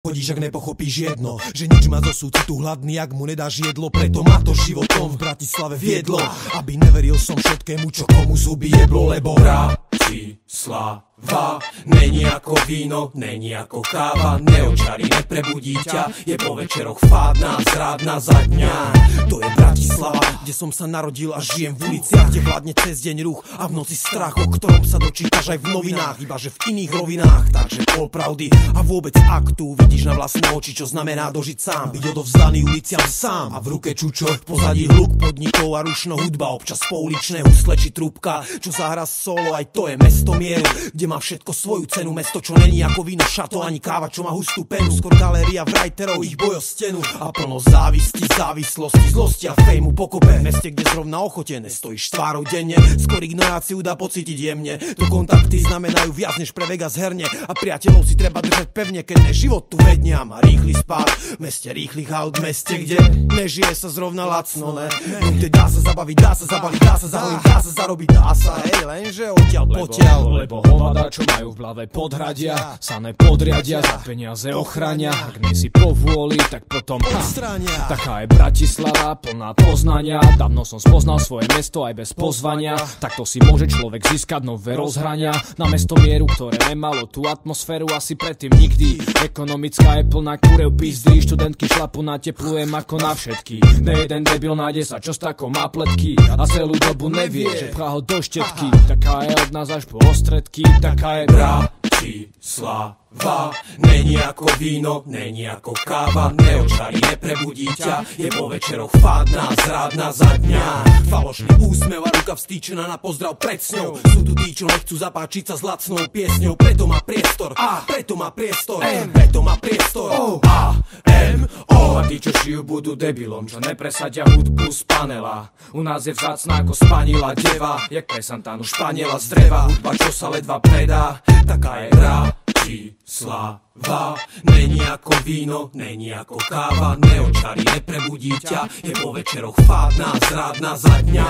Chodíš, ak nepochopíš jedno, že nič má zo súcitu hladný, ak mu nedáš jedlo. Preto ma to životom v Bratislave viedlo, aby neveril som všetkému, čo komu zuby jeblo. Lebo Bratislava není ako víno, není ako káva, neočarí, neprebudí ťa, je po večeroch fádna, zrádna za dňa. To je Bratislava, kde som sa narodil a žijem v uliciach, kde vládne cez deň ruch a v noci strach, o ktorom sa dočítaš aj v novinách, ibaže v iných rovinách. Takže pol pravdy a vôbec aktu vidíš na vlastné oči, čo znamená dožiť sám, byť odovzdaný uliciam sám. A v ruke čučo, v pozadí hluk podnikov a rušno hudba, občas pouličné husle či trúbka, čo zahra solo. Aj to je mesto mieru, kde má všetko svoju cenu. Mesto, čo není ako víno, šato ani káva, čo má hustú penu. Skôr galéria writerov, ich boj o stenu a plno závisti, závislosti, zlosti a fejmu pokope. Meste, kde zrovna ochotené stojíš tvárou denne, skôr ignoráciu dá pocítiť jemne. Tu kontakty znamenajú viac než pre Vegas herne a priateľov si treba držať pevne, keď ne život tu vedňa. Má rýchly spád, v meste rýchlych aut, v meste, kde nežije sa zrovna lacno, ne? Kde dá sa zabaviť, dá sa zabaliť, dá sa zahojiť, dá sa zarobiť, dá sa, hej, lenže odtiaľ potiaľ. Lebo hovada, čo majú v hlave podhradia, sa nepodriadia, za peniaze ochrania. Ak nie si povôli, tak potom odstrania. Taká je Bratislava, plná poznania. Dávno som spoznal svoje mesto aj bez pozvania. Takto si môže človek získať nové rozhrania. Na mesto mieru, ktoré nemalo tú atmosféru asi predtým nikdy. Ekonomická je plná kurev pizdy, študentky šlapu na teplujem ako na všetky. Nejeden debil nájde sa, čo s takou má pletky a celú dobu nevie, že pchá ho do štetky. Taká je od nás až po ostredky, taká je Bratislava, není ako víno, není ako káva, neočarí, neprebudí ťa, je po večeroch fádna, zrádna za dňa. Falošný úsmev a ruka vstýčená na pozdrav pred sňou. Sú tu tí, čo nechcú zapáčiť sa s lacnou piesňou, preto má priestor, preto má priestor, preto má priestor, A tí, čo žijú, budú debilom, čo nepresadia hudbu z panela. U nás je vzácna ako spanila deva, jak presantánu Španiela z dreva. Hudba, čo sa ledva predá, taká je Bratislava, není ako víno, není ako káva, neočarí, neprebudí ťa, je po večeroch fádna, zrádna za dňa.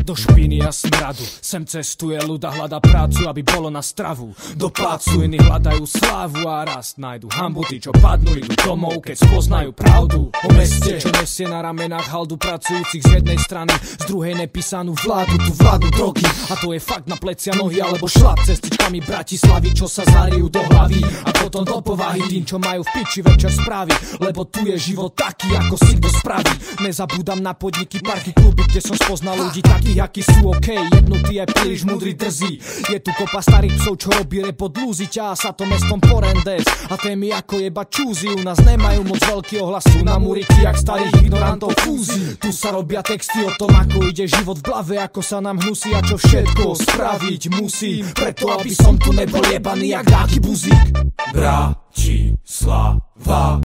Do špiny a smradu sem cestuje ľud a hľada prácu, aby bolo na stravu. Do plácu iní hľadajú slávu a rast, nájdu hambu, tí, čo padnú, idú domov, keď spoznajú pravdu o meste, čo nesie na ramenách haldu pracujúcich z jednej strany, z druhej nepísanú vládu, tu vládu drogy. A to je fakt na plecia nohy alebo šlap cestičkami Bratislavy, čo sa zarijú do hlavy a potom do povahy tým, čo majú v piči večer správy. Lebo tu je život taký, ako si kto spraví. Nezabúdam na podniky, parky, kluby, kde som spoznal ľudí takých, akí sú OK, jednutí je príliš múdry, drzí. Je tu kopa starých psov, čo robí repot, lúzi ťa a sa to mestom porendes. A témy ako jeba čúzi u nás nemajú moc veľký ohlas, sú na múriky jak starých ignorantov fúzi. Tu sa robia texty o tom, ako ide život v hlave, ako sa nám hnusí a čo všetko spraviť musí, preto aby som tu nebol jebaný jak dáky buzík. Bratislava.